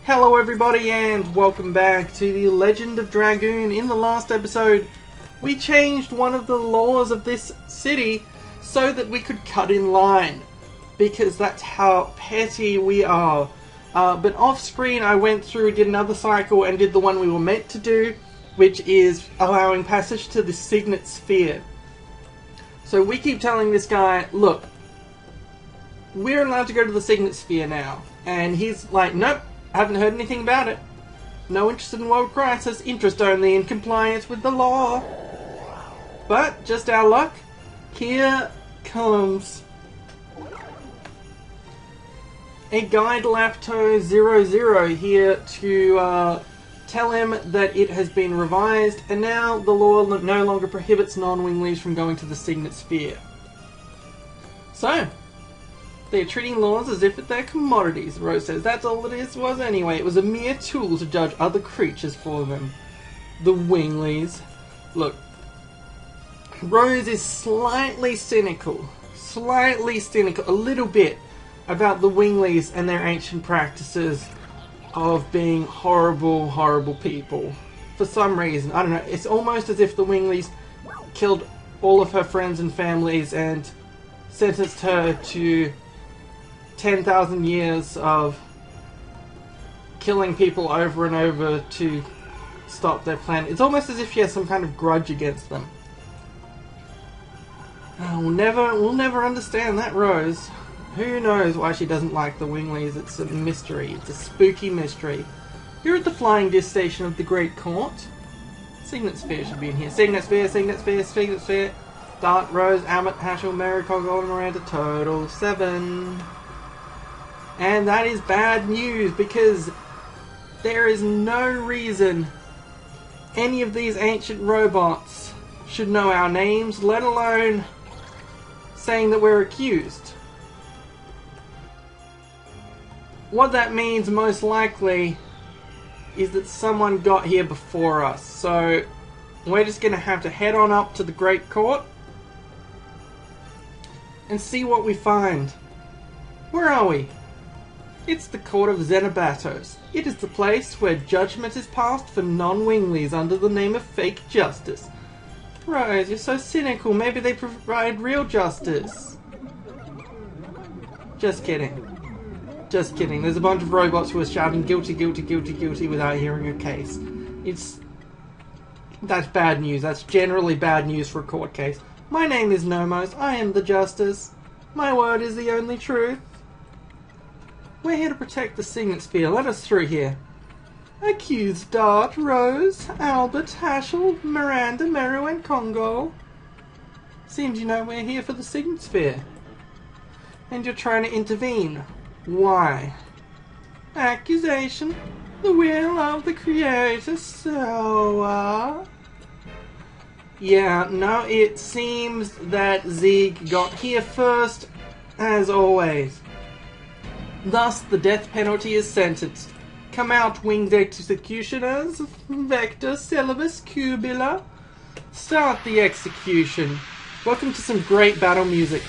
Hello everybody and welcome back to the Legend of Dragoon. In the last episode, we changed one of the laws of this city so that we could cut in line. Because that's how petty we are. But off screen I went through, did another cycle and did the one we were meant to do, which is allowing passage to the Signet Sphere. So we keep telling this guy, look, we're allowed to go to the Signet Sphere now. And he's like, nope. Haven't heard anything about it. No interest in world crisis, interest only in compliance with the law. But, just our luck, here comes a Guide Lapto 00 here to tell him that it has been revised and now the law no longer prohibits non-winglies from going to the Signet Sphere. So, they're treating laws as if they're commodities, Rose says. That's all it was anyway. It was a mere tool to judge other creatures for them. The winglies. Look, Rose is slightly cynical, a little bit, about the winglies and their ancient practices of being horrible, horrible people. For some reason, I don't know, it's almost as if the winglies killed all of her friends and families and sentenced her to 10,000 years of killing people over and over to stop their plan. It's almost as if she has some kind of grudge against them. We'll never understand that, Rose. Who knows why she doesn't like the winglies? It's a mystery. It's a spooky mystery. You're at the flying disc station of the Great Court. Signet Sphere should be in here. Signet Sphere, Signet Sphere, Signet Sphere. Dart, Rose, Ammit, Hashel, Mary, Coggle, and Miranda. Total 7. And that is bad news because there is no reason any of these ancient robots should know our names, let alone saying that we're accused. What that means most likely is that someone got here before us. So we're just going to have to head on up to the Great Court and see what we find. Where are we? It's the Court of Xenobatos. It is the place where judgment is passed for non-winglies under the name of fake justice. Rose, you're so cynical. Maybe they provide real justice. Just kidding. Just kidding. There's a bunch of robots who are shouting guilty, guilty, guilty, guilty without hearing a case. That's bad news. That's generally bad news for a court case. My name is Nomos. I am the justice. My word is the only truth. We're here to protect the Signet Sphere. Let us through here. Accused Dart, Rose, Albert, Hashel, Miranda, Meru, and Congo. Seems you know we're here for the Signet Sphere. And you're trying to intervene. Why? Accusation. The will of the Creator, so, yeah, no, it seems that Zeke got here first, as always. Thus, the death penalty is sentenced. Come out, winged executioners. Vector, Syllabus, Cubula. Start the execution. Welcome to some great battle music.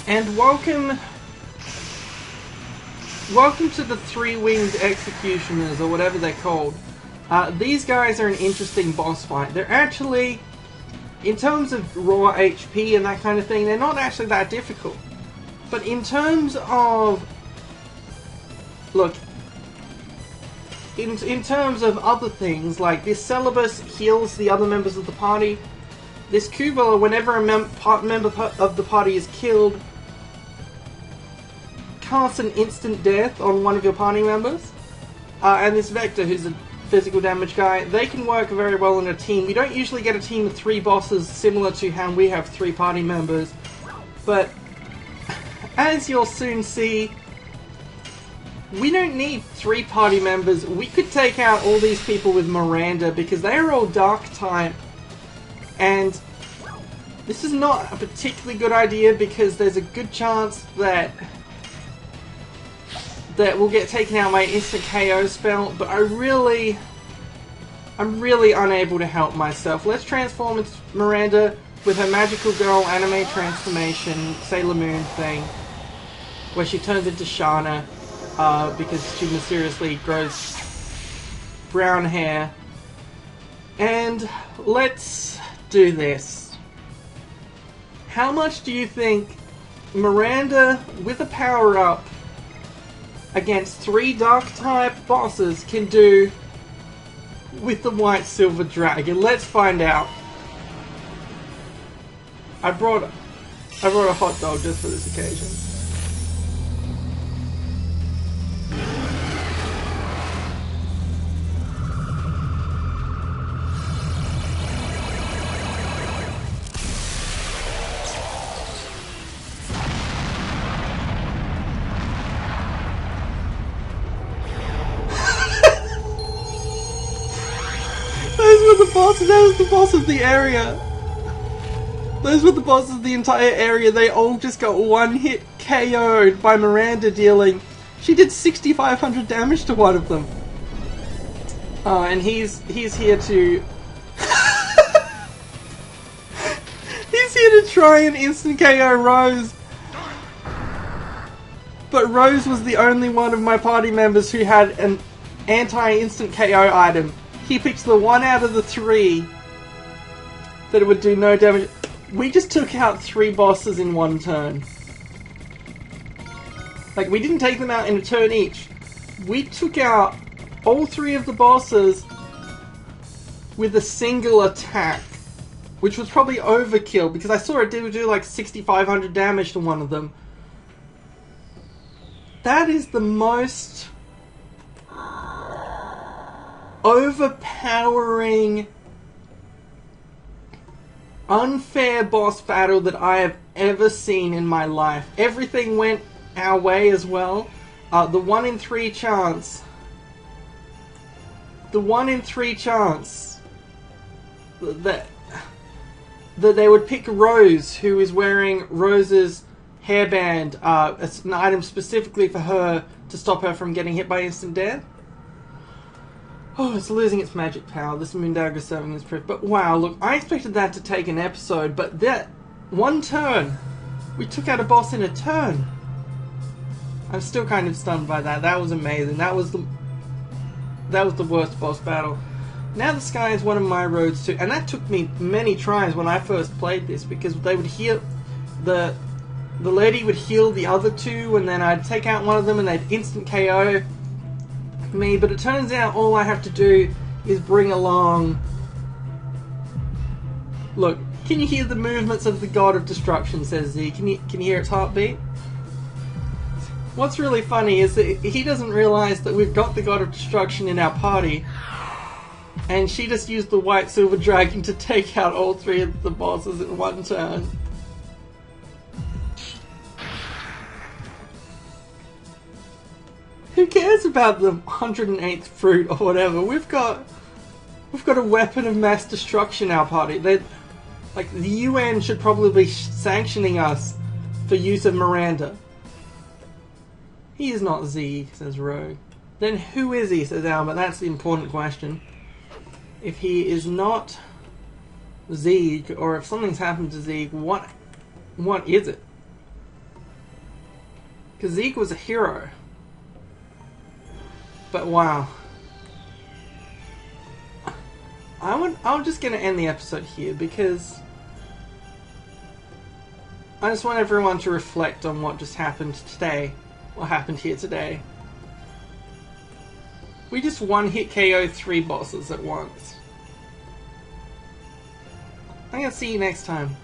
And welcome to the three-winged executioners, or whatever they're called. These guys are an interesting boss fight. They're actually, in terms of raw HP and that kind of thing, they're not actually that difficult. But in terms of, look, in terms of other things, like this Syllabus heals the other members of the party. This Kubala, whenever a member of the party is killed, casts an instant death on one of your party members. And this Vector, who's a physical damage guy, they can work very well in a team. We don't usually get a team of 3 bosses similar to how we have 3 party members. But as you'll soon see, we don't need 3 party members. We could take out all these people with Miranda because they are all dark type. And this is not a particularly good idea because there's a good chance that that will get taken out by instant KO spell, but I'm really unable to help myself. Let's transform into Miranda with her magical girl anime transformation, Sailor Moon thing, where she turns into Shana because she mysteriously grows brown hair. And let's do this. How much do you think Miranda with a power-up against 3 Dark-type bosses can do with the White Silver Dragon? Let's find out. I brought a hot dog just for this occasion. That was the boss of the area. Those were the bosses of the entire area. They all just got one hit KO'd by Miranda dealing. She did 6,500 damage to one of them. And he's here to... he's here to try and instant KO Rose. But Rose was the only one of my party members who had an anti-instant KO item. He picked the 1 out of the 3 that it would do no damage. We just took out 3 bosses in 1 turn. Like, we didn't take them out in a turn each. We took out all 3 of the bosses with a single attack, which was probably overkill because I saw it do like 6,500 damage to one of them. That is the most overpowering, unfair boss battle that I have ever seen in my life. Everything went our way as well. The 1 in 3 chance. The 1 in 3 chance that they would pick Rose, who is wearing Rose's hairband, as an item specifically for her to stop her from getting hit by instant death. Oh, it's losing its magic power. This Moondagger serving as proof. But wow, look, I expected that to take an episode, but that 1 turn, we took out a boss in a turn. I'm still kind of stunned by that. That was amazing. That was the worst boss battle. Now the Sky is one of my roads too, and that took me many tries when I first played this because they would heal the lady would heal the other 2, and then I'd take out one of them and they'd instant KO me, but it turns out all I have to do is bring along... Look, can you hear the movements of the God of Destruction, says Z. Can you hear its heartbeat? What's really funny is that he doesn't realise that we've got the God of Destruction in our party, and she just used the White Silver Dragon to take out all 3 of the bosses in 1 turn. Who cares about the 108th fruit or whatever? We've got a weapon of mass destruction in our party. Like, the UN should probably be sanctioning us for use of Miranda. He is not Zeke, says Rogue. Then who is he, says Albert. That's the important question. If he is not Zeke, or if something's happened to Zeke, what is it? Because Zeke was a hero. But wow. I'm just going to end the episode here because I just want everyone to reflect on what just happened today. What happened here today. We just 1-hit KO'd 3 bosses at once. I'm going to see you next time.